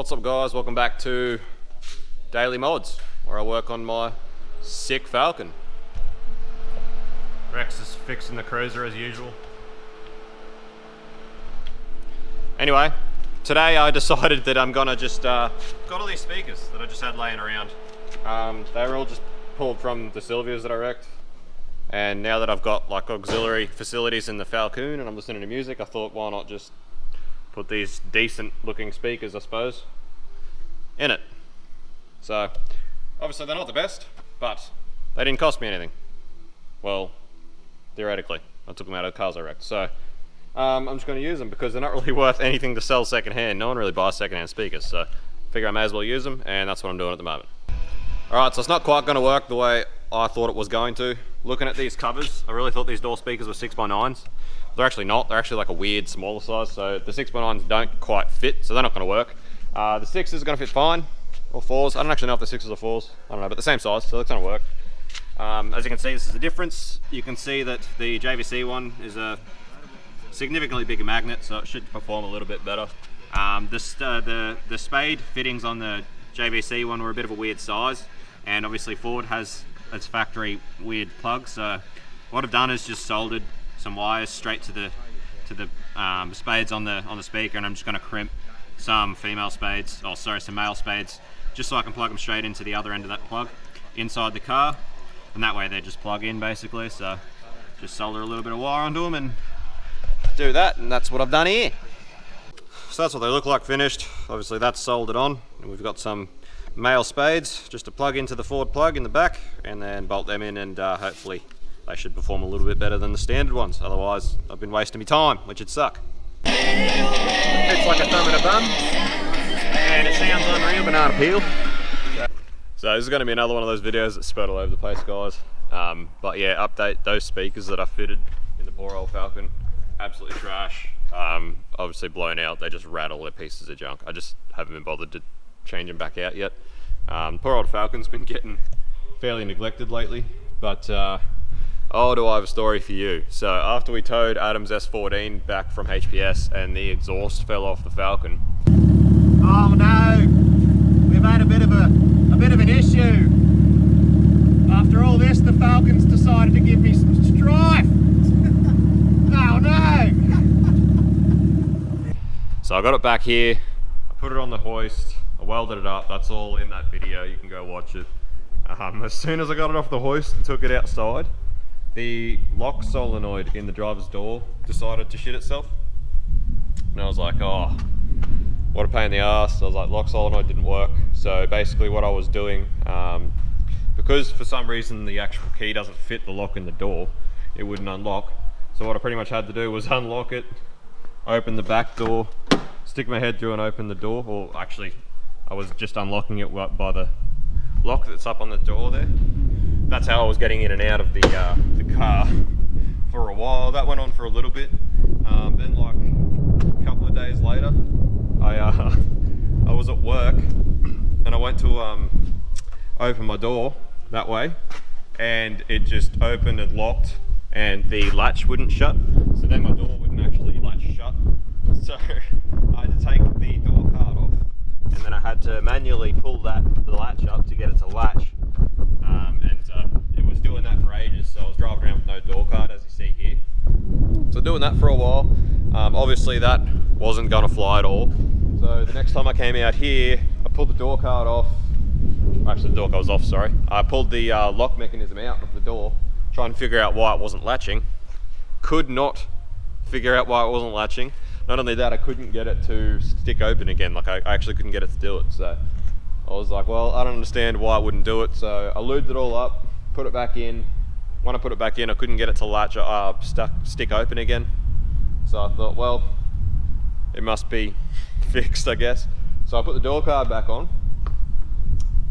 What's up guys, welcome back to Daily Mods, where I work on my sick Falcon. Rex is fixing the cruiser as usual. Anyway, today I decided that I'm gonna just, got all these speakers that I just had laying around. They were all just pulled from the Sylvias that I wrecked. And now that I've got like auxiliary facilities in the Falcon and I'm listening to music, I thought why not just put these decent looking speakers, I suppose, in it. So obviously they're not the best, but they didn't cost me anything. Well, theoretically, I took them out of the cars I wrecked. So I'm just going to use them because they're not really worth anything to sell secondhand. No one really buys secondhand speakers, so I figure I may as well use them, and that's what I'm doing at the moment. Alright, so it's not quite going to work the way I thought it was going to. Looking at these covers, I really thought these door speakers were 6x9s. They're actually not. They're actually like a weird smaller size, so the 6x9s don't quite fit, so they're not going to work. The 6s are going to fit fine, or 4s. I don't actually know if the 6s or 4s. I don't know, but the same size, so it's going to work. As you can see, this is the difference. You can see that the JVC one is a significantly bigger magnet, so it should perform a little bit better. The spade fittings on the JVC one were a bit of a weird size, and obviously Ford has its factory weird plug. So what I've done is just soldered some wires straight to the spades on the speaker, and I'm just going to crimp some female spades, or sorry, some male spades, just so I can plug them straight into the other end of that plug inside the car, and that way they just plug in basically. So just solder a little bit of wire onto them and do that, and that's what I've done here. So that's what they look like finished. Obviously that's soldered on, and we've got some male spades just to plug into the Ford plug in the back, and then bolt them in, and hopefully they should perform a little bit better than the standard ones. Otherwise I've been wasting my time, which would suck. It's like a thumb and a bum, and it sounds unreal banana peel. So this is going to be another one of those videos that spread all over the place, guys. But yeah, update those speakers that I fitted in the poor old Falcon. Absolutely trash. Obviously blown out. They just rattle. They're pieces of junk. I just haven't been bothered to change them back out yet. Poor old Falcon's been getting fairly neglected lately, but oh, do I have a story for you. So after we towed Adam's S14 back from HPS and the exhaust fell off the Falcon. Oh no, we've had a bit of an issue. After all this, the Falcon's decided to give me some strife. Oh no. So I got it back here, I put it on the hoist, I welded it up. That's all in that video, you can go watch it. As soon as I got it off the hoist and took it outside, the lock solenoid in the driver's door decided to shit itself. And I was like, oh, what a pain in the ass. I was like, lock solenoid didn't work. So basically what I was doing, because for some reason the actual key doesn't fit the lock in the door, it wouldn't unlock. So what I pretty much had to do was unlock it, open the back door, stick my head through and open the door. Or actually, I was just unlocking it by the lock that's up on the door there. That's how I was getting in and out of the car for a while. That went on for a little bit. Then like a couple of days later, I was at work and I went to open my door that way, and it just opened and locked, and the latch wouldn't shut. So then my door wouldn't actually latch shut. So I had to take the door card off, and then I had to manually pull the latch up to get it to latch. It was doing that for ages, so I was driving around with no door card, as you see here. So doing that for a while. Obviously that wasn't gonna fly at all. So the next time I came out here, I pulled the door card off. Actually, the door card was off, sorry. I pulled the lock mechanism out of the door, trying to figure out why it wasn't latching. Could not figure out why it wasn't latching. Not only that, I couldn't get it to stick open again. Like I actually couldn't get it to do it. So I was like, well, I don't understand why it wouldn't do it. So I lubed it all up, put it back in. When I put it back in, I couldn't get it to latch, stick open again. So I thought, well, it must be fixed, I guess. So I put the door card back on,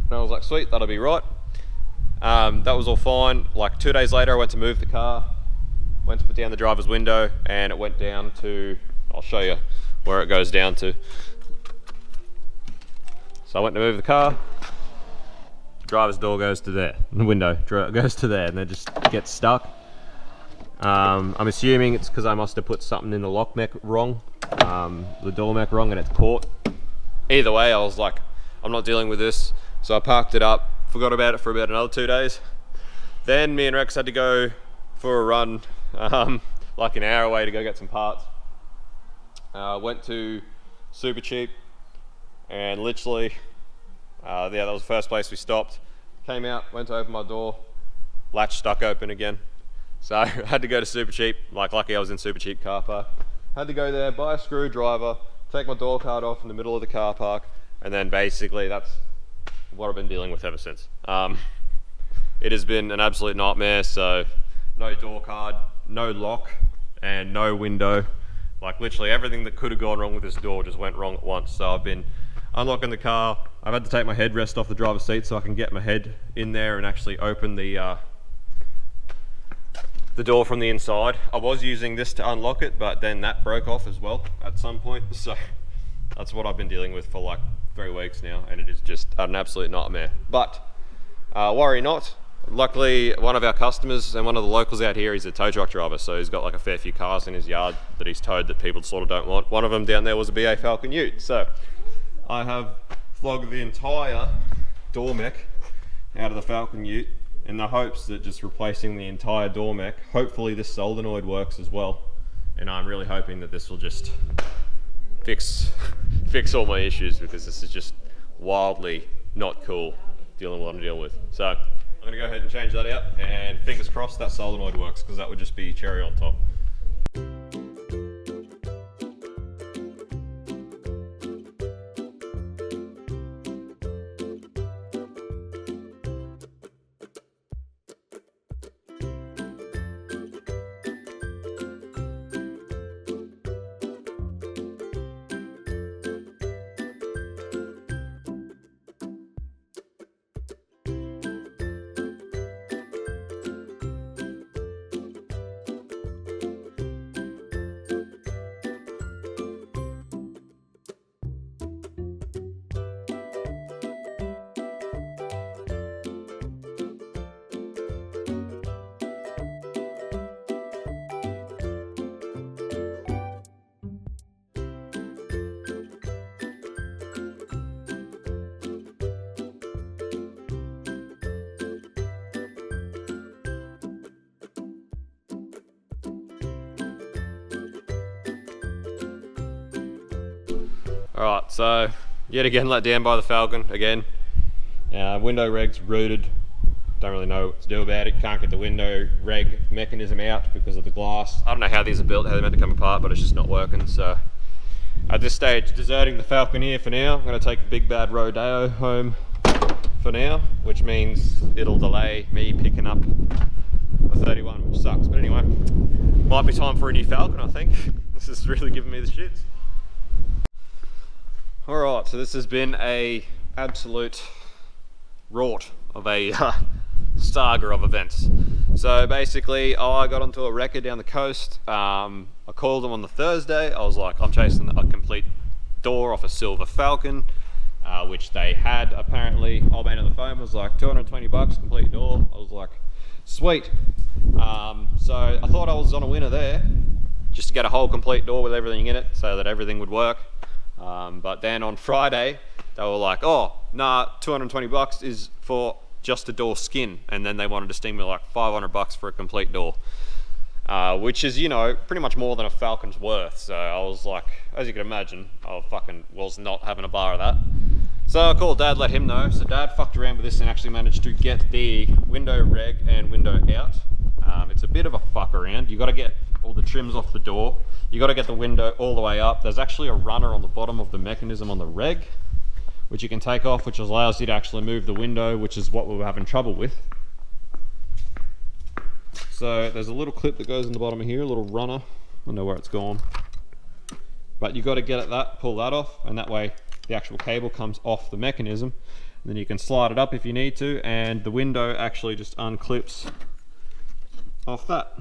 and I was like, sweet, that'll be right. That was all fine. Like 2 days later, I went to move the car, went to put down the driver's window, and it went down to, I'll show you where it goes down to. So I went to move the car, driver's door goes to there, the window goes to there, and then just gets stuck. I'm assuming it's because I must have put something in the lock mech wrong, the door mech wrong, and it's caught. either way, I was like, I'm not dealing with this. So I parked it up, forgot about it for about another 2 days. Then me and Rex had to go for a run, like an hour away to go get some parts. Went to Super Cheap, and literally, yeah, that was the first place we stopped. Came out, went to open my door, latch stuck open again. So I had to go to Super Cheap, like lucky I was in Super Cheap car park. Had to go there, buy a screwdriver, take my door card off in the middle of the car park, and then basically that's what I've been dealing with ever since. It has been an absolute nightmare, so no door card, no lock, and no window. Like literally everything that could have gone wrong with this door just went wrong at once. So I've been unlocking the car. I've had to take my headrest off the driver's seat so I can get my head in there and actually open the door from the inside. I was using this to unlock it, but then that broke off as well at some point. So that's what I've been dealing with for like 3 weeks now, and it is just an absolute nightmare. But worry not. Luckily, one of our customers and one of the locals out here, he's a tow truck driver, so he's got like a fair few cars in his yard that he's towed that people sort of don't want. One of them down there was a BA Falcon Ute. So I have flogged the entire door mech out of the Falcon Ute in the hopes that just replacing the entire door mech, hopefully this solenoid works as well. And I'm really hoping that this will just fix all my issues, because this is just wildly not cool dealing with what I'm dealing with. So I'm gonna go ahead and change that out, and fingers crossed that solenoid works, because that would just be cherry on top. Alright, so yet again let down by the Falcon again. Window reg's rooted. Don't really know what to do about it. Can't get the window reg mechanism out because of the glass. I don't know how these are built, how they're meant to come apart, but it's just not working. So at this stage, deserting the Falcon here for now. I'm going to take a big bad Rodeo home for now, which means it'll delay me picking up a 31, which sucks. But anyway, might be time for a new Falcon, I think. This is really giving me the shits. Alright, so this has been a absolute rort of a saga of events. So basically, I got onto a wrecker down the coast. I called them on the Thursday. I was like, I'm chasing a complete door off a silver Falcon, which they had apparently. Old man on the phone was like, 220 bucks, complete door. I was like, sweet. So I thought I was on a winner there, just to get a whole complete door with everything in it so that everything would work. But then on Friday, they were like, oh, nah, 220 bucks is for just a door skin. And then they wanted to sting me like 500 bucks for a complete door, which is, you know, pretty much more than a Falcon's worth. So I was like, as you can imagine, I fucking was not having a bar of that. So I called Dad, let him know. So Dad fucked around with this and actually managed to get the window reg and window out. It's a bit of a fuck around. You got to get all the trims off the door. You got to get the window all the way up. There's actually a runner on the bottom of the mechanism on the reg, which you can take off, which allows you to actually move the window, which is what we were having trouble with. So there's a little clip that goes in the bottom of here, a little runner. I don't know where it's gone. But you got to get at that, pull that off, and that way the actual cable comes off the mechanism. And then you can slide it up if you need to, and the window actually just unclips off that.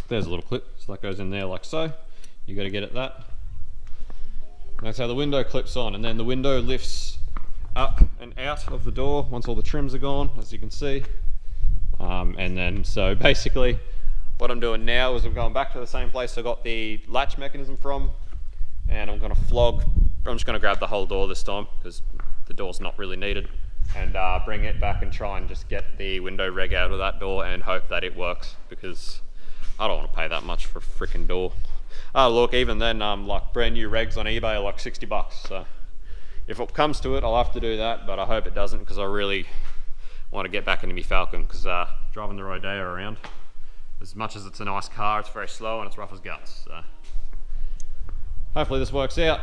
There's a little clip, so that goes in there like so. You got to get at that. That's how the window clips on, and then the window lifts up and out of the door once all the trims are gone, as you can see. And then, so basically, what I'm doing now is I'm going back to the same place I got the latch mechanism from, and I'm going to flog I'm just gonna grab the whole door this time because the door's not really needed, and bring it back and try and just get the window reg out of that door and hope that it works, because I don't want to pay that much for a freaking door. Oh look, even then, like brand new regs on eBay are like $60, so if it comes to it, I'll have to do that, but I hope it doesn't, because I really want to get back into my Falcon, because driving the Rodeo around, as much as it's a nice car, it's very slow and it's rough as guts, so hopefully this works out.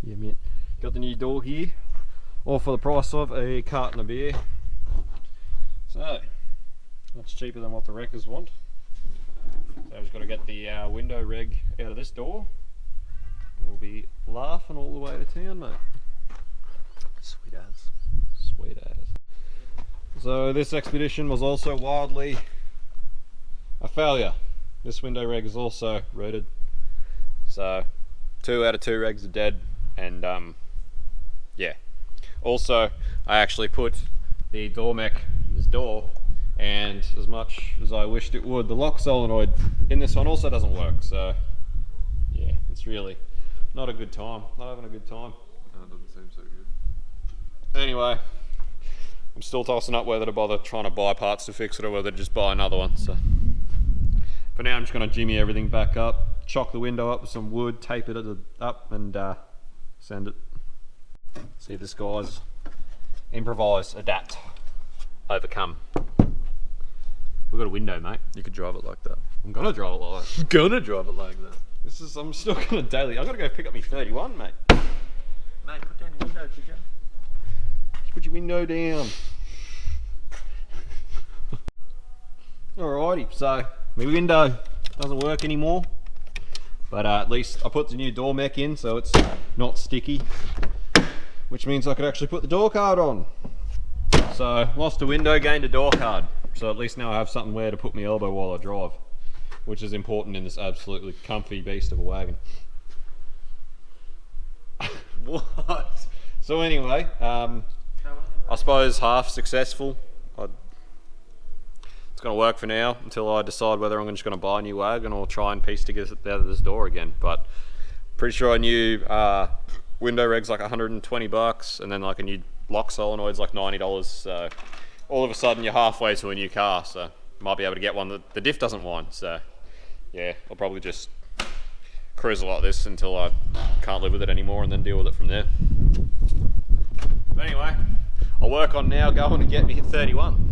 Yeah, man. Got the new door here, all for the price of a carton of beer. So, much cheaper than what the wreckers want. So I've just got to get the window reg out of this door. We'll be laughing all the way to town, mate. Sweet as. Sweet as. So this expedition was also wildly a failure. This window reg is also rooted. So 2 out of 2 regs are dead, and yeah. Also, I actually put the door mech in this door, and as much as I wished it would, the lock solenoid in this one also doesn't work, so yeah, it's really not a good time. Not having a good time. No, it doesn't seem so good. Anyway, I'm still tossing up whether to bother trying to buy parts to fix it or whether to just buy another one. So for now, I'm just going to jimmy everything back up, chock the window up with some wood, tape it up, and send it. See if this guy's improvise, adapt, overcome. We've got a window, mate. You could drive it like that. I'm gonna drive it like that. I'm gonna drive it like that. I'm still gonna daily. I gotta go pick up my 31, mate. Mate, put down the window, could you? Just put your window down. Alrighty, so my window doesn't work anymore, but at least I put the new door mech in, so it's not sticky, which means I could actually put the door card on. So lost a window, gained a door card. So at least now I have something where to put my elbow while I drive, which is important in this absolutely comfy beast of a wagon. What? So anyway, I suppose half successful. It's going to work for now until I decide whether I'm just going to buy a new wagon or try and piece together this door again. But pretty sure a new window reg's like $120, and then like a new lock solenoid's like $90. So all of a sudden you're halfway to a new car, so might be able to get one that the diff doesn't whine. So yeah, I'll probably just cruise like this until I can't live with it anymore, and then deal with it from there. But anyway, I'll work on now going to get me 31.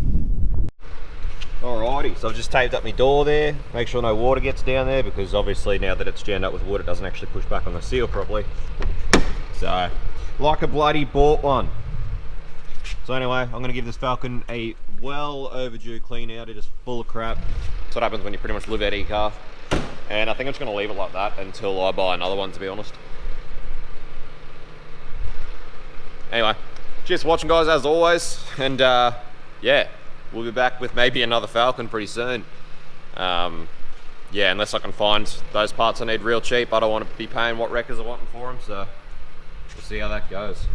Alrighty, so I've just taped up my door there, make sure no water gets down there, because obviously now that it's jammed up with wood, it doesn't actually push back on the seal properly. So, like a bloody bought one. So anyway, I'm going to give this Falcon a well overdue clean out. It is full of crap. That's what happens when you pretty much live out of your car. And I think I'm just going to leave it like that until I buy another one, to be honest. Anyway, cheers for watching, guys, as always. And yeah, we'll be back with maybe another Falcon pretty soon. Yeah, unless I can find those parts I need real cheap. I don't want to be paying what wreckers are wanting for them, so we'll see how that goes.